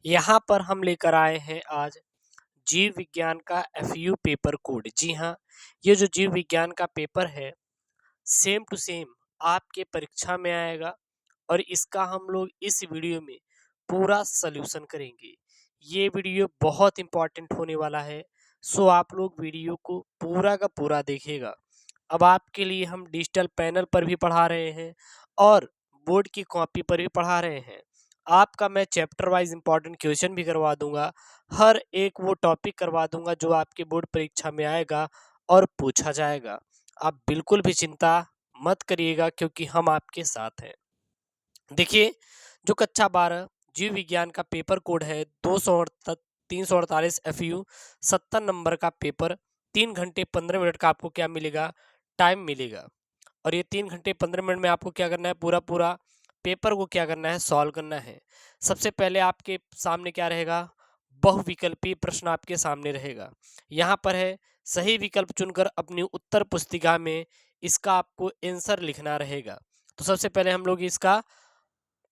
यहाँ पर हम लेकर आए हैं आज जीव विज्ञान का एफयू पेपर कोड। जी हाँ, ये जो जीव विज्ञान का पेपर है सेम टू सेम आपके परीक्षा में आएगा और इसका हम लोग इस वीडियो में पूरा सल्यूशन करेंगे। ये वीडियो बहुत इंपॉर्टेंट होने वाला है, सो आप लोग वीडियो को पूरा का पूरा देखिएगा। अब आपके लिए हम डिजिटल पैनल पर भी पढ़ा रहे हैं और बोर्ड की कॉपी पर भी पढ़ा रहे हैं। आपका मैं चैप्टर वाइज इंपॉर्टेंट क्वेश्चन भी करवा दूंगा, हर एक वो टॉपिक करवा दूंगा जो आपके बोर्ड परीक्षा में आएगा और पूछा जाएगा। आप बिल्कुल भी चिंता मत करिएगा क्योंकि हम आपके साथ हैं। देखिए, जो कक्षा 12 जीव विज्ञान का पेपर कोड है 348 FU 70 नंबर का पेपर, 3 घंटे 15 मिनट का आपको क्या मिलेगा, टाइम मिलेगा। और ये 3 घंटे 15 मिनट में आपको क्या करना है, पूरा पूरा पेपर को क्या करना है, सॉल्व करना है। सबसे पहले आपके सामने क्या रहेगा, बहुविकल्पीय प्रश्न आपके सामने रहेगा। यहाँ पर है सही विकल्प चुनकर अपनी उत्तर पुस्तिका में इसका आपको आंसर लिखना रहेगा। तो सबसे पहले हम लोग इसका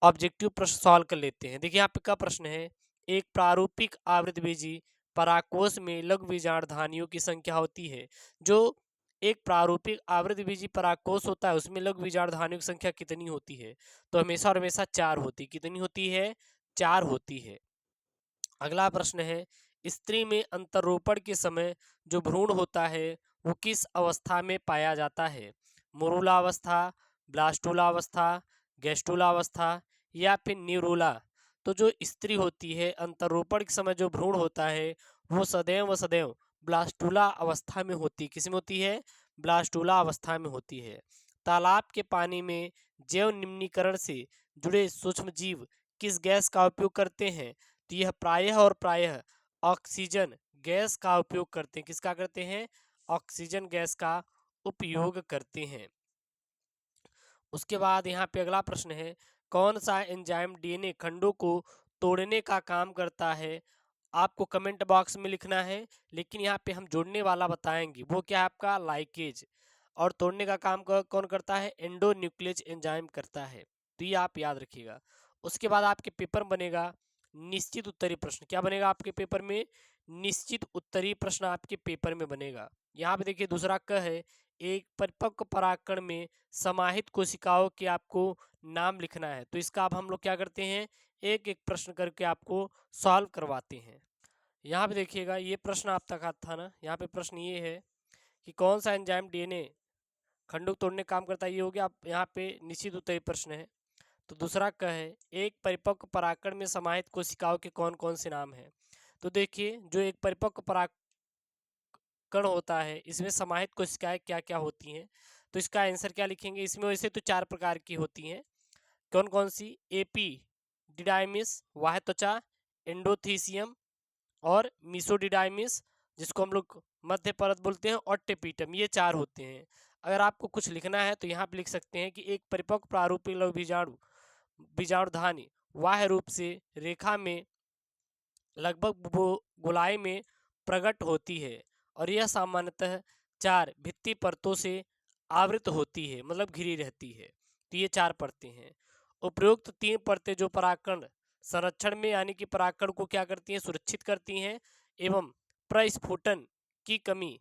ऑब्जेक्टिव प्रश्न सॉल्व कर लेते हैं। देखिए यहाँ पे का प्रश्न है, एक प्रारूपिक आवृतबीजी परागकोश में लघु बीजाणुधानियों की संख्या होती है। जो एक प्रारूपिक आवृतबीजी परागकोश होता है उसमें लघु बीजाणुधानियों की संख्या कितनी होती है, तो हमेशा और हमेशा 4 होती। कितनी होती है, 4 होती है। अगला प्रश्न है, स्त्री में अंतरोपण के समय जो भ्रूण होता है वो किस अवस्था में पाया जाता है, मुरुला अवस्था, ब्लास्टुला अवस्था, गैस्टुला अवस्था या फिर न्यूरुला। तो जो स्त्री होती है अंतरोपण के समय जो भ्रूण होता है वो सदैव व सदैव ब्लास्टुला अवस्था में होती। किस में होती है, ब्लास्टुला अवस्था में होती है। तालाब के पानी में जैव निम्नीकरण से जुड़े सूक्ष्म जीव किस गैस का उपयोग करते हैं, तो यह प्रायः और प्रायः ऑक्सीजन गैस का उपयोग करते हैं। किसका करते हैं, ऑक्सीजन गैस का उपयोग करते हैं। उसके बाद यहाँ पे अगला प्रश्न है, कौन सा एंजाइम डीएनए खंडों को तोड़ने का काम करता है। आपको कमेंट बॉक्स में लिखना है, लेकिन यहाँ पे हम जोड़ने वाला बताएंगे वो क्या है, आपका लाइकेज। और तोड़ने का काम कौन करता है, एंडो न्यूक्लियस एंजाइम करता है। तो ये आप याद रखिएगा। उसके बाद आपके पेपर बनेगा निश्चित उत्तरी प्रश्न। क्या बनेगा आपके पेपर में, निश्चित उत्तरी प्रश्न आपके पेपर में बनेगा। यहाँ पे देखिए दूसरा क है, एक परिपक्व परागकण में समाहित कोशिकाओं के आपको नाम लिखना है। तो इसका अब हम लोग क्या करते हैं, एक एक प्रश्न करके आपको सॉल्व करवाते हैं। यहाँ पे देखिएगा ये प्रश्न आप तक आता था ना, यहाँ पे प्रश्न ये है कि कौन सा एंजाइम डीएनए खंडों को तोड़ने का काम करता है, ये हो गया। आप यहाँ पे निश्चित उत्तरी प्रश्न है। तो दूसरा क है, एक परिपक्व परागकण में समाहित कोशिकाओं के कौन कौन से नाम हैं। तो देखिए जो एक परिपक्व परागकण होता है इसमें समाहित कोशिकाएं क्या क्या होती हैं, तो इसका आंसर क्या लिखेंगे। इसमें वैसे तो 4 प्रकार की होती हैं। कौन कौन सी, एपी डिडाइमिस वाह त्वचा, एंडोथीसियम और मिसोडिडाइमिस जिसको हम लोग मध्य परत बोलते हैं, और टेपिटम, ये 4 होते हैं। अगर आपको कुछ लिखना है तो यहाँ पे लिख सकते हैं कि एक परिपक्व प्रारूपिक लघु बीजाणुधानी बाह्य रूप से रेखा में लगभग गोलाई में प्रकट होती है और यह सामान्यतः 4 भित्ति परतों से आवृत होती है, मतलब घिरी रहती है। तो ये 4 परतें हैं। उपरोक्त 3 परतें जो परागकण संरक्षण में यानी कि परागकण को क्या करती हैं, सुरक्षित करती हैं एवं प्रस्फुटन की कमी,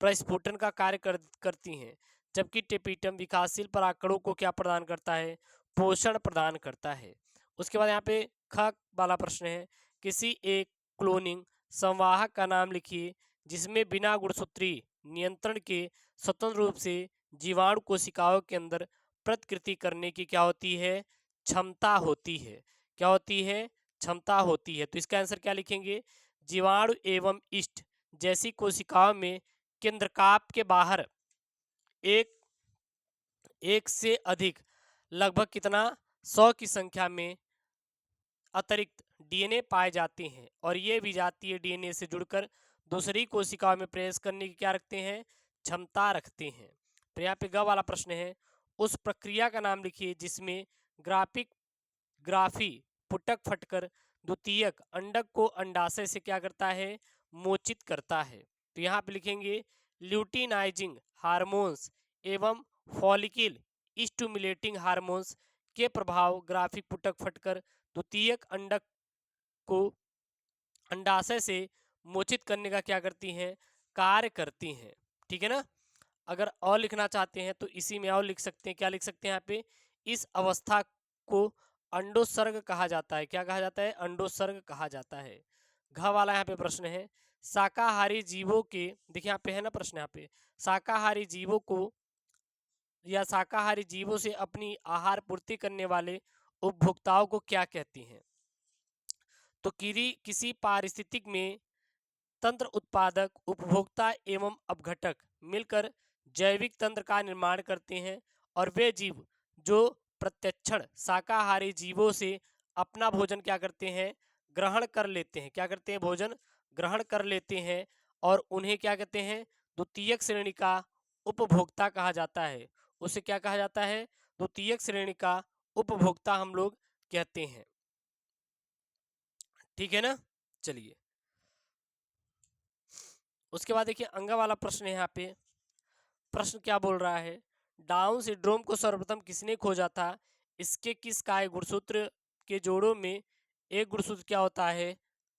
प्रस्फुटन का कार्य करती हैं। जबकि टेपिटम विकासशील परागकणों को क्या प्रदान करता है, पोषण प्रदान करता है। उसके बाद यहाँ पे ख वाला प्रश्न है, किसी एक क्लोनिंग संवाहक का नाम लिखिए जिसमें बिना गुणसूत्री नियंत्रण के स्वतंत्र रूप से जीवाणु कोशिकाओं के अंदर प्रतिकृति करने की क्या होती है, क्षमता होती है। क्या होती है, क्षमता होती है। तो इसका आंसर क्या लिखेंगे, जीवाणु एवं इष्ट जैसी कोशिकाओं में केंद्रकाप के बाहर एक एक से अधिक लगभग कितना 100 की संख्या में अतिरिक्त डीएनए पाए जाते हैं और ये विजातीय डीएनए से जुड़कर दूसरी कोशिकाओं में प्रवेश करने की क्या रखते हैं, क्षमता रखते हैं। तो यहाँ पे ग वाला प्रश्न है, उस प्रक्रिया का नाम लिखिए जिसमें ग्राफी पुटक फटकर द्वितीयक अंडक को अंडाशय से क्या करता है, मोचित करता है। तो यहाँ पे लिखेंगे ल्यूटिनाइजिंग हार्मोन्स एवं फॉलिकिल स्टिमुलेटिंग हार्मोन्स के प्रभाव ग्राफिक पुटक फटकर द्वितीयक अंडक को अंडाशय से मोचित करने का क्या करती हैं, कार्य करती हैं। ठीक है ना। अगर और लिखना चाहते हैं तो इसी में और लिख सकते हैं, क्या लिख सकते हैं यहाँ पे, इस अवस्था को अंडोत्सर्ग कहा जाता है। क्या कहा जाता है, अंडोत्सर्ग कहा जाता है। घ वाला यहाँ पे प्रश्न है, शाकाहारी जीवों के, देखिए यहाँ पे है ना प्रश्न, यहाँ पे शाकाहारी जीवों को या शाकाहारी जीवों से अपनी आहार पूर्ति करने वाले उपभोक्ताओं को क्या कहती हैं। तो किसी पारिस्थितिक में तंत्र उत्पादक, उपभोक्ता एवं अपघटक मिलकर जैविक तंत्र का निर्माण करते हैं और वे जीव जो प्रत्यक्षण शाकाहारी जीवों से अपना भोजन क्या करते हैं, ग्रहण कर लेते हैं। क्या करते हैं, भोजन ग्रहण कर लेते हैं और उन्हें क्या कहते हैं, द्वितीयक श्रेणी का उपभोक्ता कहा जाता है। उसे क्या कहा जाता है, द्वितीयक श्रेणी का उपभोक्ता हम लोग कहते हैं। ठीक है ना। चलिए उसके बाद देखिए अंगा वाला प्रश्न है। यहाँ पे प्रश्न क्या बोल रहा है, डाउन सिंड्रोम को सर्वप्रथम किसने खोजा था, इसके किस काय गुणसूत्र के जोड़ों में एक गुणसूत्र क्या होता है,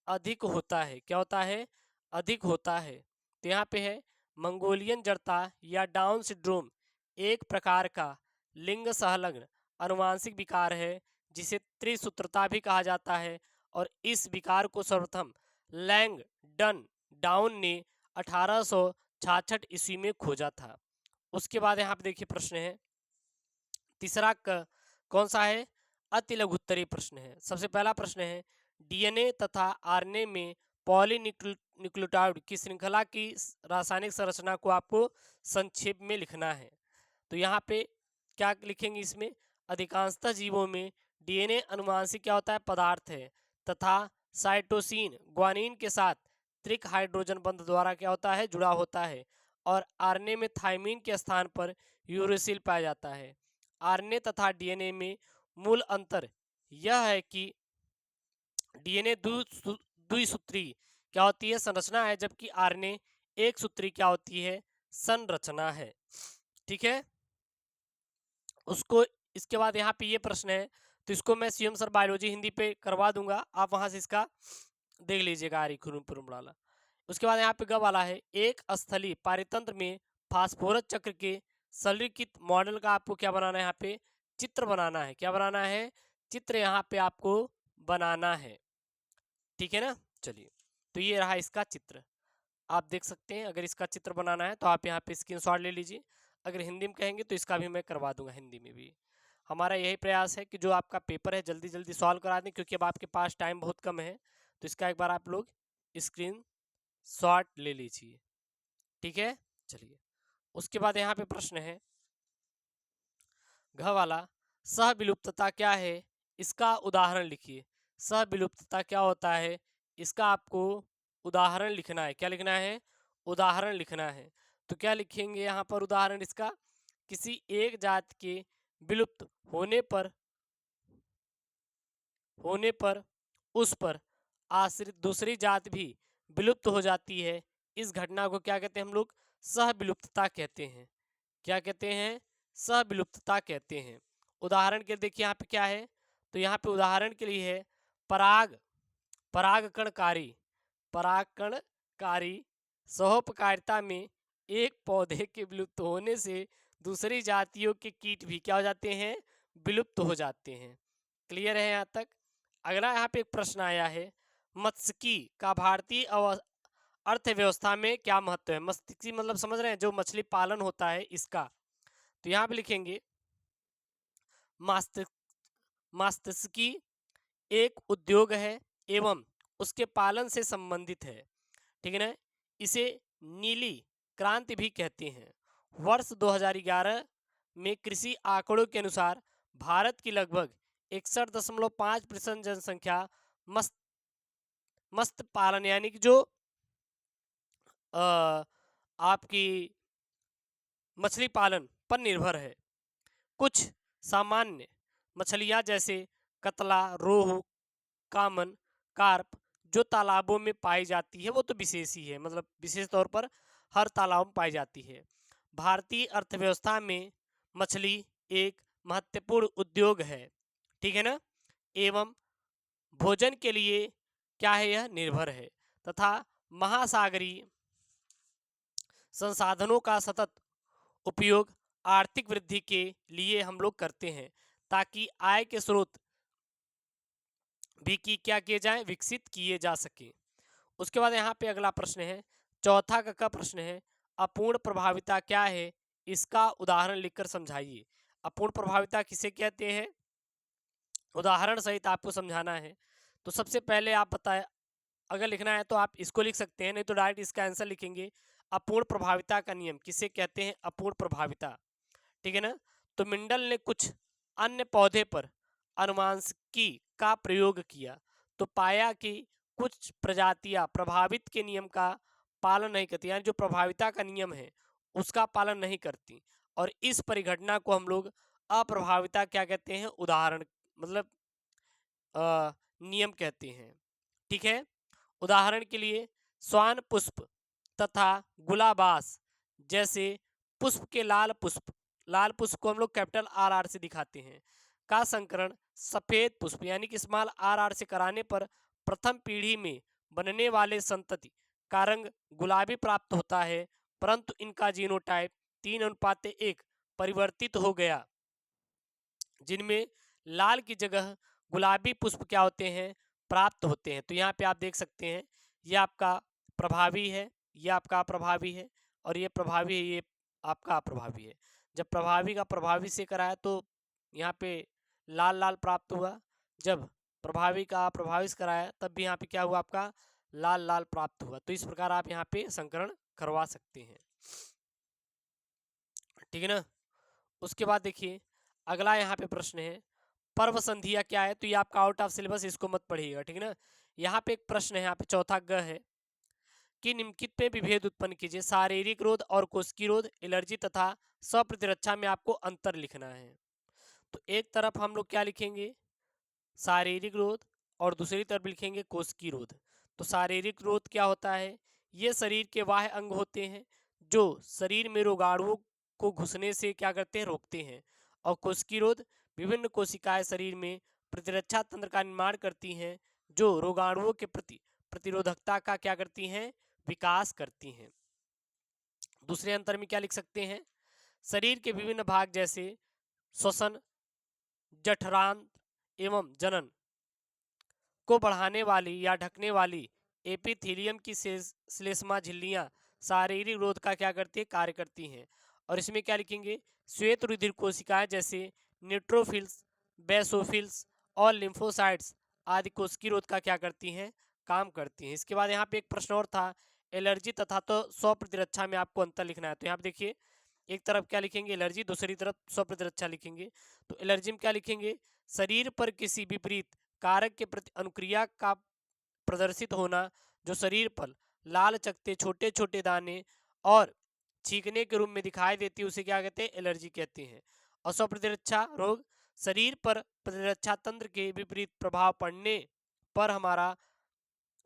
अधिक होता है। क्या होता है, अधिक होता है। तो यहाँ पे है मंगोलियन जड़ता या डाउन सिंड्रोम एक प्रकार का लिंग सहलग्न अनुवांशिक विकार है जिसे त्रिसूत्रता भी कहा जाता है और इस विकार को सर्वप्रथम लैंग डन डाउन ने 1866 ईस्वी में खोजा था। उसके बाद यहाँ पे देखिए प्रश्न है तीसरा कौन सा है, अति लघुत्तरीय प्रश्न है। सबसे पहला प्रश्न है, डीएनए तथा आरएनए में पॉलीन्यूक्लियोटाइड की श्रृंखला की रासायनिक संरचना को आपको संक्षेप में लिखना है। तो यहाँ पे क्या लिखेंगे, इसमें अधिकांशतः जीवों में डीएनए अनुवांशिक क्या होता है, पदार्थ है तथा साइटोसिन ग्वानिन के साथ त्रिक हाइड्रोजन बंध द्वारा क्या होता है, जुड़ा होता है और आरएनए में थायमीन के स्थान पर यूरेसिल पाया जाता है। आरएनए तथा डीएनए में मूल अंतर यह है कि डीएनए द्विसूत्री क्या होती है, संरचना है, जबकि आरएनए एक सूत्री क्या होती है, संरचना है। ठीक है। उसको इसके बाद यहाँ पे ये प्रश्न है, तो इसको मैं सीएम सर बायोलॉजी हिंदी पे करवा दूंगा, आप वहां से इसका देख लीजिएगा वाला। उसके बाद यहाँ पे ग वाला है, एक स्थलीय पारितंत्र में फास्फोरस चक्र के सरलीकृत मॉडल का आपको क्या बनाना है, यहाँ पे चित्र बनाना है। क्या बनाना है, चित्र यहाँ पे आपको बनाना है। ठीक है ना। चलिए तो ये रहा इसका चित्र, आप देख सकते हैं। अगर इसका चित्र बनाना है तो आप यहाँ पे स्क्रीनशॉट ले लीजिए, अगर हिंदी में कहेंगे तो इसका भी मैं करवा दूंगा हिंदी में भी। हमारा यही प्रयास है कि जो आपका पेपर है जल्दी जल्दी सॉल्व करा दें, क्योंकि अब आपके पास टाइम बहुत कम है। तो इसका एक बार आप लोग स्क्रीन शॉट ले लीजिए। ठीक है। चलिए उसके बाद यहाँ पे प्रश्न है घ वाला, सह विलुप्तता क्या है, इसका उदाहरण लिखिए। सह विलुप्तता क्या होता है, इसका आपको उदाहरण लिखना है। क्या लिखना है, उदाहरण लिखना है। तो क्या लिखेंगे यहाँ पर उदाहरण इसका, किसी एक जात के विलुप्त होने पर उस पर आश्रित दूसरी जात भी विलुप्त हो जाती है। इस घटना को क्या कहते हैं, हम लोग सह विलुप्तता कहते हैं। क्या कहते हैं, सह विलुप्तता कहते हैं। उदाहरण के देखिए यहाँ पे क्या है, तो यहाँ पे उदाहरण के लिए है परागकणकारी परागकणकारी सहोपकारिता में एक पौधे के विलुप्त होने से दूसरी जातियों के कीट भी क्या हो जाते हैं, विलुप्त हो जाते हैं। क्लियर है यहाँ तक। अगला यहाँ पे एक प्रश्न आया है, मत्स्यिकी का भारतीय अर्थव्यवस्था में क्या महत्व है। मत्स्यिकी मतलब समझ रहे हैं, जो मछली पालन होता है इसका। तो यहाँ पे लिखेंगे मत्स्यिकी एक उद्योग है एवं उसके पालन से संबंधित है। ठीक है ना। इसे नीली क्रांति भी कहते हैं। वर्ष 2011 में कृषि आंकड़ों के अनुसार भारत की लगभग 61.5% जनसंख्या मत्स्य पालन यानी कि जो आपकी मछली पालन पर निर्भर है। कुछ सामान्य मछलियां जैसे कतला, रोहू, कामन, कार्प जो तालाबों में पाई जाती है वो तो विशेष ही है, मतलब विशेष तौर पर हर तालाब में पाई जाती है। भारतीय अर्थव्यवस्था में मछली एक महत्वपूर्ण उद्योग है। ठीक है ना। एवं भोजन के लिए क्या है, यह निर्भर है, तथा महासागरीय संसाधनों का सतत उपयोग आर्थिक वृद्धि के लिए हम लोग करते हैं, ताकि आय के स्रोत भी क्या किए जाएं, विकसित किए जा सके। उसके बाद यहाँ पे अगला प्रश्न है, चौथा का प्रश्न है, अपूर्ण प्रभाविता क्या है, इसका उदाहरण लिखकर समझाइए। अपूर्ण प्रभाविता किसे कहते हैं, उदाहरण सहित आपको समझाना है। तो सबसे पहले आप बताएं, अगर लिखना है तो आप इसको लिख सकते हैं, नहीं तो डायरेक्ट इसका आंसर लिखेंगे। अपूर्ण प्रभाविता का नियम किसे कहते हैं, अपूर्ण प्रभाविता, ठीक है ना। तो मिंडल ने कुछ अन्य पौधे पर अनुवांशिकी का प्रयोग किया, तो पाया कि कुछ प्रजातियां प्रभावित के नियम का पालन नहीं करती, यानी जो प्रभाविता का नियम है उसका पालन नहीं करती, और इस परिघटना को हम लोग अप्रभाविता क्या कहते हैं, उदाहरण मतलब नियम कहते हैं, ठीक है। उदाहरण के लिए स्वान पुष्प तथा गुलाबास जैसे पुष्प के लाल पुष्प को हम लोग कैपिटल आर आर से दिखाते हैं, का संकरण सफेद पुष्प यानी कि स्मॉल आर आर से कराने पर प्रथम पीढ़ी में बनने वाले संतति का रंग गुलाबी प्राप्त होता है, परंतु इनका जीनोटाइप 3:1 परिवर्तित हो गया, जिनमें लाल की जगह गुलाबी पुष्प क्या होते हैं, प्राप्त होते हैं। तो यहाँ पे आप देख सकते हैं, ये आपका प्रभावी है, ये आपका अप्रभावी है, और ये प्रभावी है, ये आपका अप्रभावी है। जब प्रभावी का प्रभावी से कराया तो यहाँ पे लाल लाल प्राप्त हुआ, जब प्रभावी का अप्रभावी से कराया तब भी यहाँ पे क्या हुआ, आपका लाल लाल प्राप्त हुआ। तो इस प्रकार आप यहाँ पे संकरण करवा सकते हैं, ठीक है ना। उसके बाद देखिए अगला यहाँ पे प्रश्न है, पर्व संधिया क्या है, तो ये आपका आउट ऑफ सिलेबस, इसको मत पढ़िएगा, ठीक है ना। यहाँ पे एक प्रश्न है, यहाँ पे चौथा ग है कि निम्नलिखित में विभेद उत्पन्न कीजिए। शारीरिक रोध और कोशिकीय रोध, एलर्जी तथा स्वप्रतिरक्षा में आपको अंतर लिखना है। तो एक तरफ हम लोग क्या लिखेंगे, शारीरिक रोध, और दूसरी तरफ लिखेंगे कोशिकीय रोध। तो शारीरिक रोध क्या होता है, ये शरीर के बाह्य अंग होते हैं जो शरीर में रोगाणुओं को घुसने से क्या करते हैं, रोकते हैं। और कोशिकीय रोध, विभिन्न कोशिकाएं शरीर में प्रतिरक्षा तंत्र का निर्माण करती हैं जो रोगाणुओं के प्रति प्रतिरोधकता का क्या करती हैं, विकास करती हैं। दूसरे अंतर में क्या लिख सकते हैं, शरीर के विभिन्न भाग जैसे श्वसन, जठरांत्र एवं जनन को बढ़ाने वाली या ढकने वाली एपिथेलियम की श्लेष्मा झिल्लियां शारीरिक रोध का क्या करती है, कार्य करती हैं। और इसमें क्या लिखेंगे, श्वेत रुधिर कोशिकाएं जैसे न्यूट्रोफिल्स, बेसोफिल्स और लिम्फोसाइट्स आदि कोशिकीय रोध का क्या करती हैं, काम करती हैं। इसके बाद यहाँ पे एक प्रश्न और था, एलर्जी तथा तो स्वप्रतिरक्षा में आपको अंतर लिखना है। तो यहाँ पे देखिए, एक तरफ क्या लिखेंगे एलर्जी, दूसरी तरफ स्वप्रतिरक्षा लिखेंगे। तो एलर्जी में क्या लिखेंगे, शरीर पर किसी विपरीत कारक के प्रति अनुक्रिया का प्रदर्शित होना, जो शरीर पर लाल चकते, छोटे छोटे दाने और छींकने के रूप में दिखाई देती है, उसे क्या कहते हैं, एलर्जी कहते हैं। और स्वप्रतिरक्षा रोग, शरीर पर प्रतिरक्षा तंत्र के विपरीत प्रभाव पड़ने पर हमारा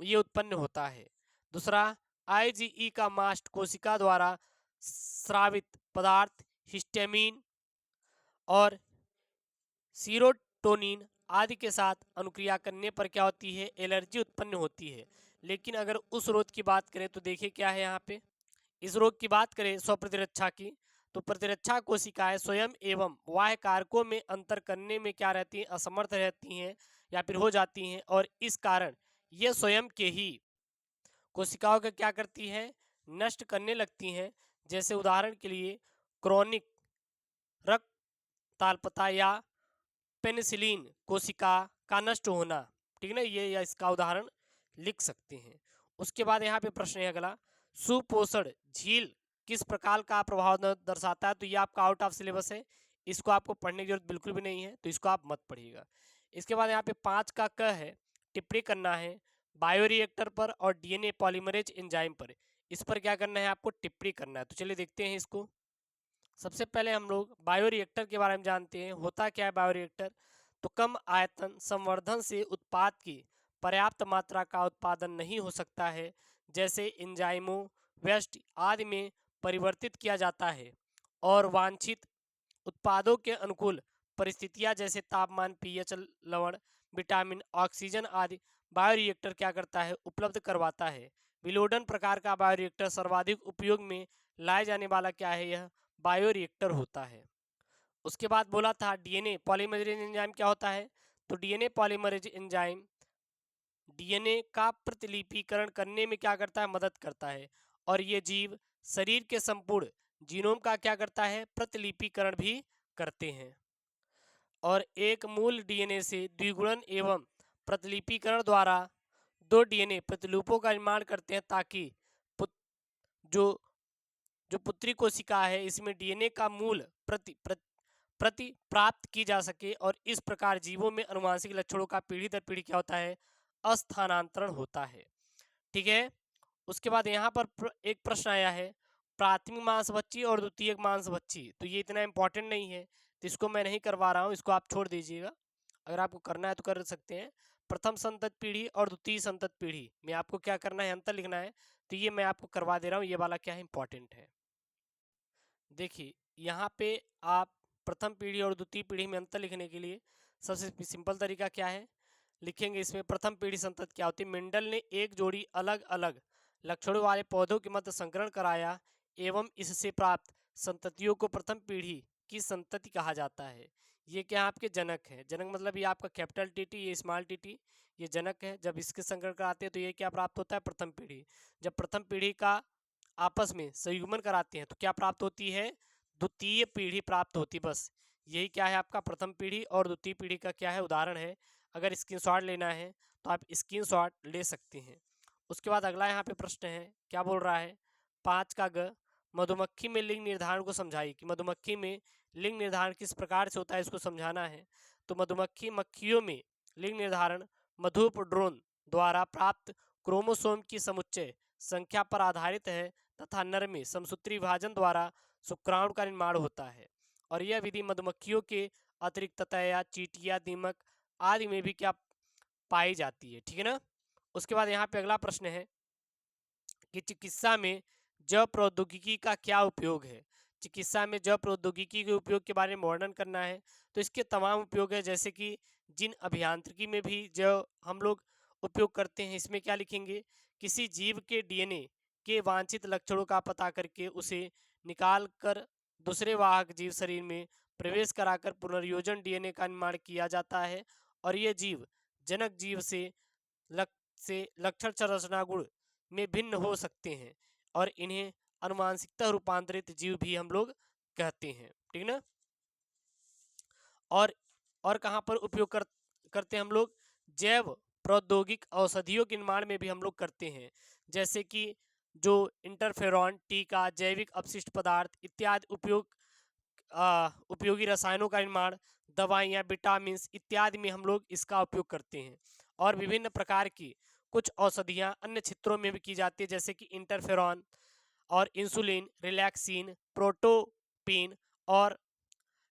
ये उत्पन्न होता है। दूसरा, आईजीई का मास्ट कोशिका द्वारा स्रावित पदार्थ हिस्टामिन और सीरोटोनिन आदि के साथ अनुक्रिया करने पर क्या होती है, एलर्जी उत्पन्न होती है। लेकिन अगर उस रोग की बात करें तो देखिए क्या है, यहाँ पे इस रोग की बात करें स्वप्रतिरक्षा की, तो प्रतिरक्षा कोशिकाएं स्वयं एवं बाह्य कारकों में अंतर करने में क्या रहती हैं, असमर्थ रहती हैं या फिर हो जाती हैं, और इस कारण ये स्वयं के ही कोशिकाओं का क्या करती हैं, नष्ट करने लगती हैं। जैसे उदाहरण के लिए क्रॉनिक रक्तताल्पता या पेनिसिलिन कोशिका का नष्ट होना, ठीक है ना, ये या इसका उदाहरण लिख सकते हैं। उसके बाद यहाँ पे प्रश्न है अगला, सुपोषण झील किस प्रकार का प्रभाव दर्शाता है, तो ये आपका आउट ऑफ सिलेबस है, इसको आपको पढ़ने की जरूरत बिल्कुल भी नहीं है, तो इसको आप मत पढ़िएगा। इसके बाद यहाँ पे 5 का क है, टिप्पणी करना है बायोरिएक्टर पर और डीएनए पॉलीमरेज एंजाइम पर, इस पर क्या करना है, आपको टिप्पणी करना है। तो चलिए देखते हैं इसको। सबसे पहले हम लोग बायोरिएक्टर के बारे में जानते हैं, होता क्या है बायोरिएक्टर, तो कम आयतन संवर्धन से उत्पाद की पर्याप्त मात्रा का उत्पादन नहीं हो सकता है, जैसे एंजाइमों, वेस्ट आदि में परिवर्तित किया जाता है, और वांछित उत्पादों के अनुकूल परिस्थितियां जैसे तापमान, पीएच, लवण, विटामिन, ऑक्सीजन आदि बायोरिएक्टर क्या करता है, उपलब्ध करवाता है। विलोडन प्रकार का बायोरिएक्टर सर्वाधिक उपयोग में लाए जाने वाला क्या है, यह बायोरिएक्टर होता है। उसके बाद बोला था डीएनए पॉलीमरेज एंजाइम क्या होता है, तो डीएनए पॉलीमरेज एंजाइम डीएनए का प्रतिलिपिकरण करने में क्या करता है, मदद करता है। और ये जीव शरीर के संपूर्ण जीनोम का क्या करता है, प्रतिलिपिकरण भी करते हैं। और एक मूल डीएनए से द्विगुणन एवं प्रतिलिपिकरण द्वारा दो डीएनए प्रतिलिपों का निर्माण करते हैं, ताकि जो जो पुत्री कोशिका है इसमें डीएनए का मूल प्रति प्राप्त की जा सके, और इस प्रकार जीवों में अनुवांशिक लक्षणों का पीढ़ी दर पीढ़ी क्या होता है, अस्थानांतरण होता है। ठीक है। उसके बाद यहाँ पर एक प्रश्न आया है, प्राथमिक मांसभक्षी और द्वितीयक मांसभक्षी, तो ये इतना इंपॉर्टेंट नहीं है, तो इसको मैं नहीं करवा रहा हूँ, इसको आप छोड़ दीजिएगा। अगर आपको करना है तो कर सकते हैं। प्रथम संतत पीढ़ी और द्वितीय संतत पीढ़ी में आपको क्या करना है, अंतर लिखना है, तो ये मैं आपको करवा दे रहा हूँ, ये वाला क्या है, इंपॉर्टेंट है। देखिए यहाँ पे आप प्रथम पीढ़ी और द्वितीय पीढ़ी में अंतर लिखने के लिए सबसे सिंपल तरीका क्या है, लिखेंगे इसमें प्रथम पीढ़ी संतत क्या होती है, मेंडल ने एक जोड़ी अलग अलग लक्षणों वाले पौधों के मध्य संकरण कराया एवं इससे प्राप्त संततियों को प्रथम पीढ़ी की संतति कहा जाता है। ये क्या आपके जनक है, जनक मतलब ये आपका कैपिटल टी, ये स्मॉल टी, ये जनक है। जब इसके संकरण कराते हैं तो ये क्या प्राप्त होता है, प्रथम पीढ़ी। जब प्रथम पीढ़ी का आपस में संयुग्मन कराते हैं तो क्या प्राप्त होती है, द्वितीय पीढ़ी प्राप्त होती। बस यही क्या है आपका प्रथम पीढ़ी और द्वितीय पीढ़ी का क्या है, उदाहरण है। अगर स्क्रीनशॉट लेना है तो आप स्क्रीनशॉट ले सकते हैं। उसके बाद अगला यहाँ पे प्रश्न है, क्या बोल रहा है, 5 का ग, मधुमक्खी में लिंग निर्धारण को समझाइए, कि मधुमक्खी में लिंग निर्धारण किस प्रकार से होता है, इसको समझाना है। तो मधुमक्खियों में लिंग निर्धारण मधुपड्रोन द्वारा प्राप्त क्रोमोसोम की समुच्चय संख्या पर आधारित है, तथा नर में समसूत्री विभाजन द्वारा शुक्राणु का निर्माण होता है। और यह विधि मधुमक्खियों के अतिरिक्त ततैया, चींटियां, दीमक आदि में भी क्या पाई जाती है। ठीक है ना। उसके बाद यहाँ पे अगला प्रश्न है कि चिकित्सा में जैव प्रौद्योगिकी का क्या उपयोग है। चिकित्सा में जैव प्रौद्योगिकी के उपयोग के बारे में वर्णन करना है। तो इसके तमाम उपयोग है, जैसे कि जिन अभियांत्रिकी में भी जैव हम लोग उपयोग करते हैं, इसमें क्या लिखेंगे, किसी जीव के डीएनए के वांछित लक्षणों का पता करके उसे निकाल कर दूसरे वाहक जीव शरीर में प्रवेश कराकर पुनर्योजन डीएनए का निर्माण किया जाता है। और ये जीव जनक जीव से लक्षण संरचना गुण में भिन्न हो सकते हैं, और इन्हें अनुवांशिकता रूपांतरित जीव भी हम लोग कहते हैं। ठीक ना। और कहाँ पर उपयोग करते हैं हम लोग, जैव प्रौद्योगिक औषधियों के निर्माण में भी हम लोग करते हैं, जैसे कि जो इंटरफेरॉन, टीका, जैविक अपशिष्ट पदार्थ इत्यादि उपयोगी रसायनों का निर्माण, दवाइयाँ, विटामिन इत्यादि में हम लोग इसका उपयोग करते हैं। और विभिन्न प्रकार की कुछ औषधियाँ अन्य क्षेत्रों में भी की जाती है, जैसे कि इंटरफेरॉन और इंसुलिन, रिलैक्सिन, प्रोटोपिन और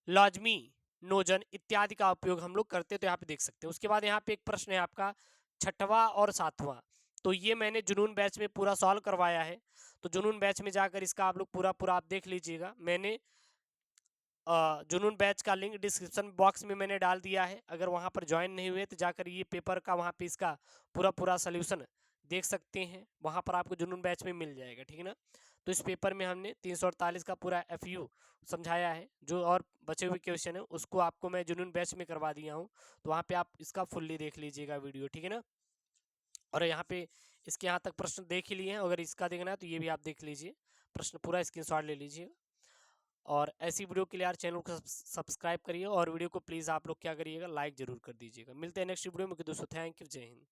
लॉजमीनोजन इत्यादि का उपयोग हम लोग करते हैं। तो यहाँ पे देख सकते हैं। उसके बाद यहाँ पे एक प्रश्न है आपका 6वां और 7वां, तो ये मैंने जुनून बैच में पूरा सॉल्व करवाया है, तो जुनून बैच में जाकर इसका आप लोग पूरा आप देख लीजिएगा। मैंने जुनून बैच का लिंक डिस्क्रिप्शन बॉक्स में मैंने डाल दिया है, अगर वहाँ पर ज्वाइन नहीं हुए तो जाकर ये पेपर का वहाँ पे इसका पूरा सोल्यूशन देख सकते हैं, वहाँ पर आपको जुनून बैच में मिल जाएगा। ठीक है ना। तो इस पेपर में हमने 348 का पूरा FU समझाया है, जो और बचे हुए क्वेश्चन है उसको आपको मैं जुनून बैच में करवा दिया हूँ, तो वहाँ पे आप इसका फुल्ली देख लीजिएगा वीडियो। ठीक है ना। और यहाँ पे इसके यहाँ तक प्रश्न देख ही लिए हैं, अगर इसका देखना है तो ये भी आप देख लीजिए, प्रश्न पूरा स्क्रीनशॉट ले लीजिएगा। और ऐसी वीडियो के लिए यार चैनल को सब्सक्राइब करिए, और वीडियो को प्लीज़ आप लोग क्या करिएगा, लाइक जरूर कर दीजिएगा। मिलते हैं नेक्स्ट वीडियो में दोस्तों, थैंक यू, जय हिंद।